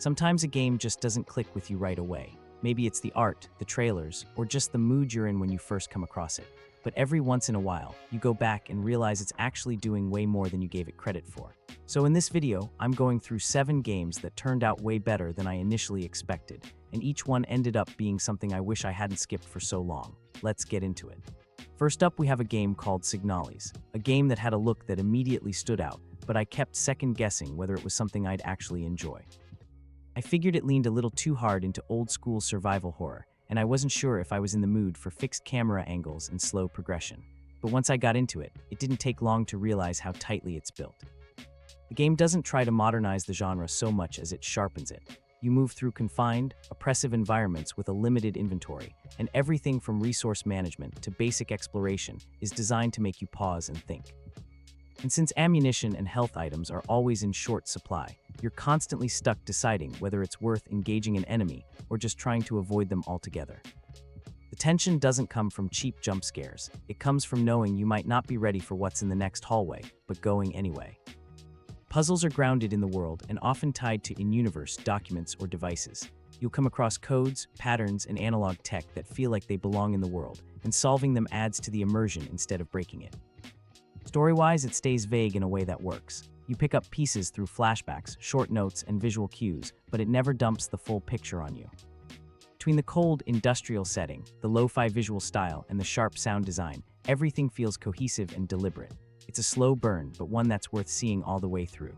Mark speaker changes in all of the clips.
Speaker 1: Sometimes a game just doesn't click with you right away. Maybe it's the art, the trailers, or just the mood you're in when you first come across it. But every once in a while, you go back and realize it's actually doing way more than you gave it credit for. So in this video, I'm going through 7 games that turned out way better than I initially expected, and each one ended up being something I wish I hadn't skipped for so long. Let's get into it. First up, we have a game called Signalis, a game that had a look that immediately stood out, but I kept second guessing whether it was something I'd actually enjoy. I figured it leaned a little too hard into old-school survival horror, and I wasn't sure if I was in the mood for fixed camera angles and slow progression. But once I got into it, it didn't take long to realize how tightly it's built. The game doesn't try to modernize the genre so much as it sharpens it. You move through confined, oppressive environments with a limited inventory, and everything from resource management to basic exploration is designed to make you pause and think. And since ammunition and health items are always in short supply, you're constantly stuck deciding whether it's worth engaging an enemy or just trying to avoid them altogether. The tension doesn't come from cheap jump scares. It comes from knowing you might not be ready for what's in the next hallway, but going anyway. Puzzles are grounded in the world and often tied to in-universe documents or devices. You'll come across codes, patterns, and analog tech that feel like they belong in the world, and solving them adds to the immersion instead of breaking it. Story-wise, it stays vague in a way that works. You pick up pieces through flashbacks, short notes, and visual cues, but it never dumps the full picture on you. Between the cold, industrial setting, the lo-fi visual style, and the sharp sound design, everything feels cohesive and deliberate. It's a slow burn, but one that's worth seeing all the way through.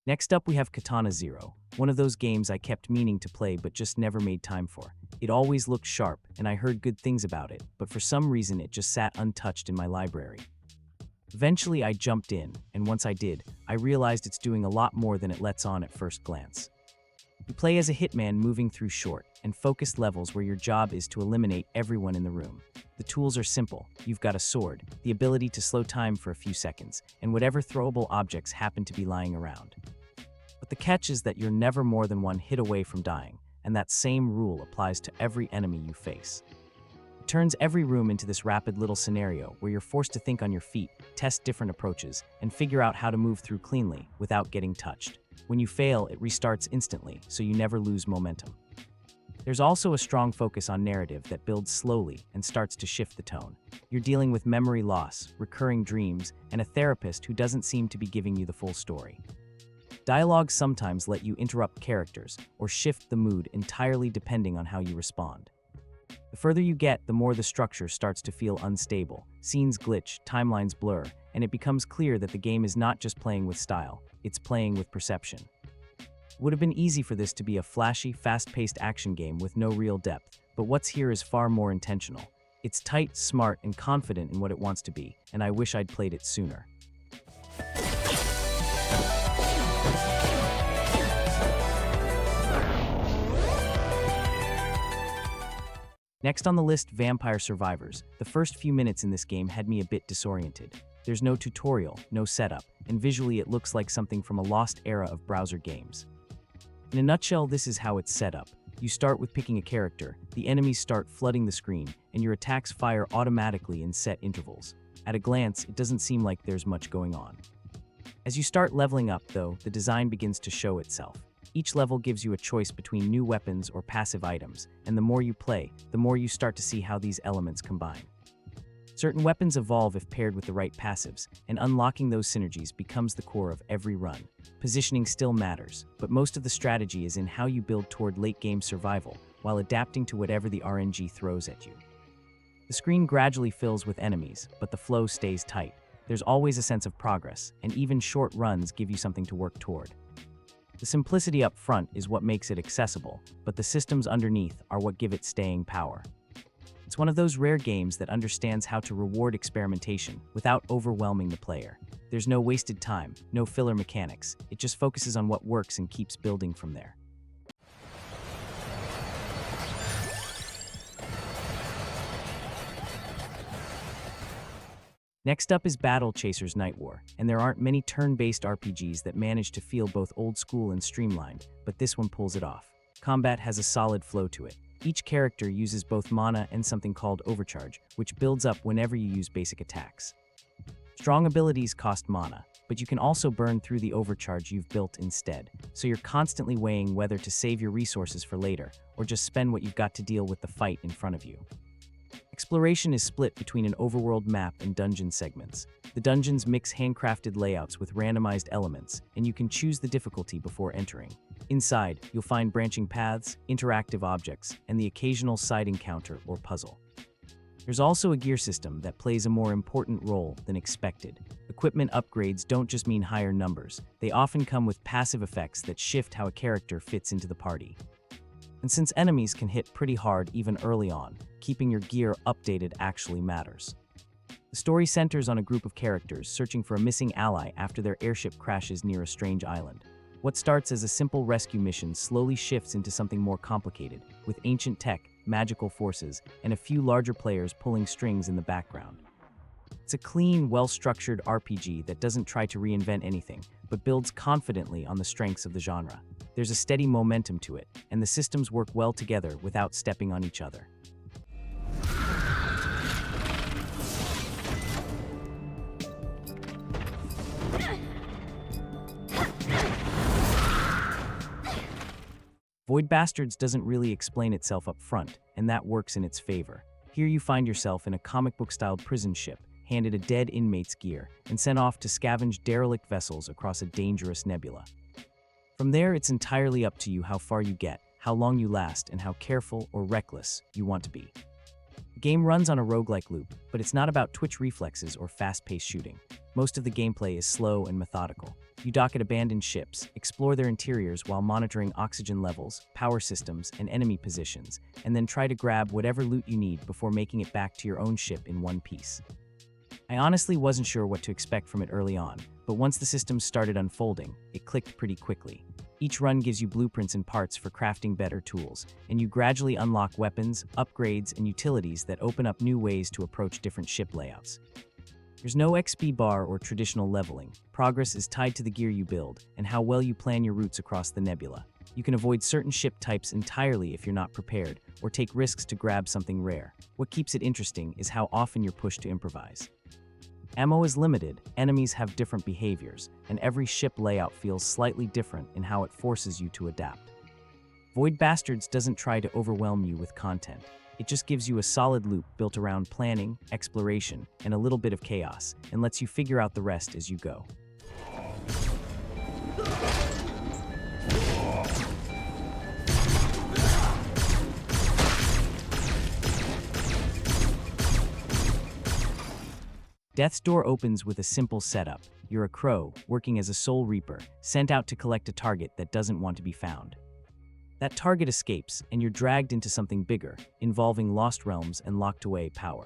Speaker 1: Next up, we have Katana Zero, one of those games I kept meaning to play but just never made time for. It always looked sharp, and I heard good things about it, but for some reason it just sat untouched in my library. Eventually I jumped in, and once I did, I realized it's doing a lot more than it lets on at first glance. You play as a hitman moving through short and focused levels where your job is to eliminate everyone in the room. The tools are simple. You've got a sword, the ability to slow time for a few seconds, and whatever throwable objects happen to be lying around. But the catch is that you're never more than one hit away from dying, and that same rule applies to every enemy you face. It turns every room into this rapid little scenario where you're forced to think on your feet, test different approaches, and figure out how to move through cleanly without getting touched. When you fail, it restarts instantly, so you never lose momentum. There's also a strong focus on narrative that builds slowly and starts to shift the tone. You're dealing with memory loss, recurring dreams, and a therapist who doesn't seem to be giving you the full story. Dialogue sometimes let you interrupt characters or shift the mood entirely depending on how you respond. The further you get, the more the structure starts to feel unstable. Scenes glitch, timelines blur, and it becomes clear that the game is not just playing with style, it's playing with perception. It would have been easy for this to be a flashy, fast-paced action game with no real depth, but what's here is far more intentional. It's tight, smart, and confident in what it wants to be, and I wish I'd played it sooner. Next on the list, Vampire Survivors. The first few minutes in this game had me a bit disoriented. There's no tutorial, no setup, and visually it looks like something from a lost era of browser games. In a nutshell, this is how it's set up. You start with picking a character, the enemies start flooding the screen, and your attacks fire automatically in set intervals. At a glance, it doesn't seem like there's much going on. As you start leveling up, though, the design begins to show itself. Each level gives you a choice between new weapons or passive items, and the more you play, the more you start to see how these elements combine. Certain weapons evolve if paired with the right passives, and unlocking those synergies becomes the core of every run. Positioning still matters, but most of the strategy is in how you build toward late-game survival, while adapting to whatever the RNG throws at you. The screen gradually fills with enemies, but the flow stays tight. There's always a sense of progress, and even short runs give you something to work toward. The simplicity up front is what makes it accessible, but the systems underneath are what give it staying power. It's one of those rare games that understands how to reward experimentation without overwhelming the player. There's no wasted time, no filler mechanics. It just focuses on what works and keeps building from there. Next up is Battlechasers Nightwar, and there aren't many turn-based RPGs that manage to feel both old school and streamlined, but this one pulls it off. Combat has a solid flow to it. Each character uses both mana and something called overcharge, which builds up whenever you use basic attacks. Strong abilities cost mana, but you can also burn through the overcharge you've built instead, so you're constantly weighing whether to save your resources for later, or just spend what you've got to deal with the fight in front of you. Exploration is split between an overworld map and dungeon segments. The dungeons mix handcrafted layouts with randomized elements, and you can choose the difficulty before entering. Inside, you'll find branching paths, interactive objects, and the occasional side encounter or puzzle. There's also a gear system that plays a more important role than expected. Equipment upgrades don't just mean higher numbers, they often come with passive effects that shift how a character fits into the party. And since enemies can hit pretty hard even early on, keeping your gear updated actually matters. The story centers on a group of characters searching for a missing ally after their airship crashes near a strange island. What starts as a simple rescue mission slowly shifts into something more complicated, with ancient tech, magical forces, and a few larger players pulling strings in the background. It's a clean, well-structured RPG that doesn't try to reinvent anything, but builds confidently on the strengths of the genre. There's a steady momentum to it, and the systems work well together without stepping on each other. Void Bastards doesn't really explain itself up front, and that works in its favor. Here you find yourself in a comic book-styled prison ship, handed a dead inmate's gear, and sent off to scavenge derelict vessels across a dangerous nebula. From there, it's entirely up to you how far you get, how long you last, and how careful or reckless you want to be. The game runs on a roguelike loop, but it's not about twitch reflexes or fast-paced shooting. Most of the gameplay is slow and methodical. You dock at abandoned ships, explore their interiors while monitoring oxygen levels, power systems, and enemy positions, and then try to grab whatever loot you need before making it back to your own ship in one piece. I honestly wasn't sure what to expect from it early on, but once the systems started unfolding, it clicked pretty quickly. Each run gives you blueprints and parts for crafting better tools, and you gradually unlock weapons, upgrades, and utilities that open up new ways to approach different ship layouts. There's no XP bar or traditional leveling. Progress is tied to the gear you build and how well you plan your routes across the nebula. You can avoid certain ship types entirely if you're not prepared, or take risks to grab something rare. What keeps it interesting is how often you're pushed to improvise. Ammo is limited, enemies have different behaviors, and every ship layout feels slightly different in how it forces you to adapt. Void Bastards doesn't try to overwhelm you with content. It just gives you a solid loop built around planning, exploration, and a little bit of chaos, and lets you figure out the rest as you go. Death's Door opens with a simple setup. You're a crow, working as a soul reaper, sent out to collect a target that doesn't want to be found. That target escapes, and you're dragged into something bigger, involving lost realms and locked-away power.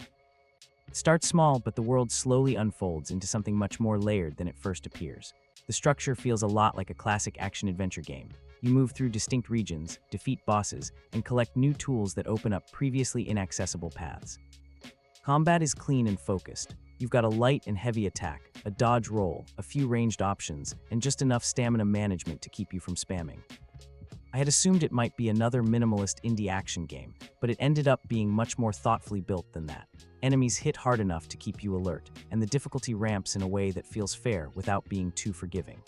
Speaker 1: It starts small, but the world slowly unfolds into something much more layered than it first appears. The structure feels a lot like a classic action-adventure game. You move through distinct regions, defeat bosses, and collect new tools that open up previously inaccessible paths. Combat is clean and focused. You've got a light and heavy attack, a dodge roll, a few ranged options, and just enough stamina management to keep you from spamming. I had assumed it might be another minimalist indie action game, but it ended up being much more thoughtfully built than that. Enemies hit hard enough to keep you alert, and the difficulty ramps in a way that feels fair without being too forgiving.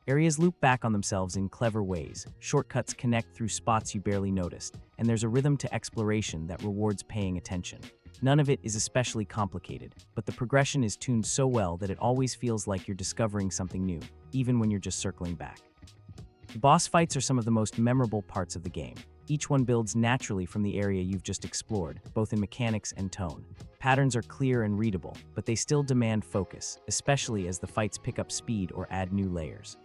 Speaker 1: Areas loop back on themselves in clever ways, shortcuts connect through spots you barely noticed, and there's a rhythm to exploration that rewards paying attention. None of it is especially complicated, but the progression is tuned so well that it always feels like you're discovering something new, even when you're just circling back. The boss fights are some of the most memorable parts of the game. Each one builds naturally from the area you've just explored, both in mechanics and tone. Patterns are clear and readable, but they still demand focus, especially as the fights pick up speed or add new layers.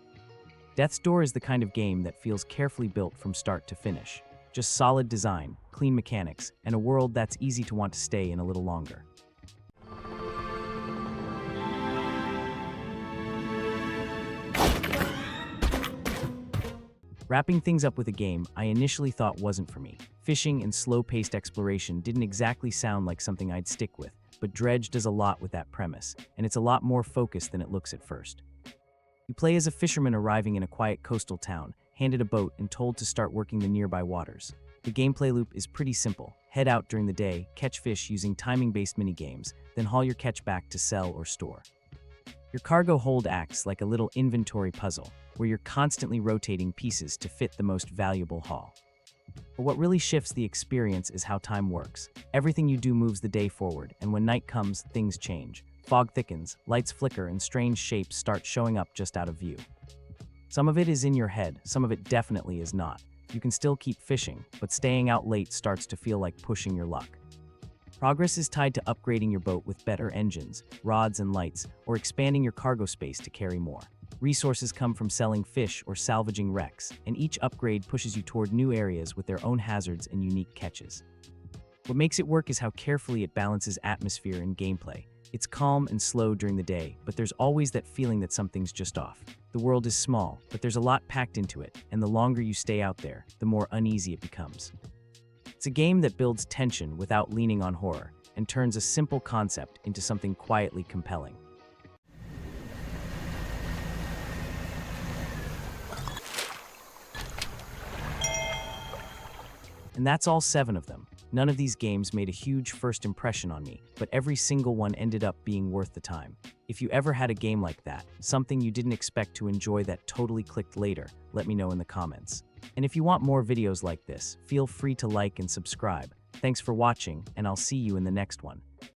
Speaker 1: Death's Door is the kind of game that feels carefully built from start to finish. Just solid design, clean mechanics, and a world that's easy to want to stay in a little longer. Wrapping things up with a game I initially thought wasn't for me. Fishing and slow-paced exploration didn't exactly sound like something I'd stick with, but Dredge does a lot with that premise, and it's a lot more focused than it looks at first. You play as a fisherman arriving in a quiet coastal town, handed a boat and told to start working the nearby waters. The gameplay loop is pretty simple. Head out during the day, catch fish using timing-based minigames, then haul your catch back to sell or store. Your cargo hold acts like a little inventory puzzle, where you're constantly rotating pieces to fit the most valuable haul. But what really shifts the experience is how time works. Everything you do moves the day forward, and when night comes, things change. Fog thickens, lights flicker, and strange shapes start showing up just out of view. Some of it is in your head, some of it definitely is not. You can still keep fishing, but staying out late starts to feel like pushing your luck. Progress is tied to upgrading your boat with better engines, rods and lights, or expanding your cargo space to carry more. Resources come from selling fish or salvaging wrecks, and each upgrade pushes you toward new areas with their own hazards and unique catches. What makes it work is how carefully it balances atmosphere and gameplay. It's calm and slow during the day, but there's always that feeling that something's just off. The world is small, but there's a lot packed into it, and the longer you stay out there, the more uneasy it becomes. It's a game that builds tension without leaning on horror, and turns a simple concept into something quietly compelling. And that's all 7 of them. None of these games made a huge first impression on me, but every single one ended up being worth the time. If you ever had a game like that, something you didn't expect to enjoy that totally clicked later, let me know in the comments. And if you want more videos like this, feel free to like and subscribe. Thanks for watching, and I'll see you in the next one.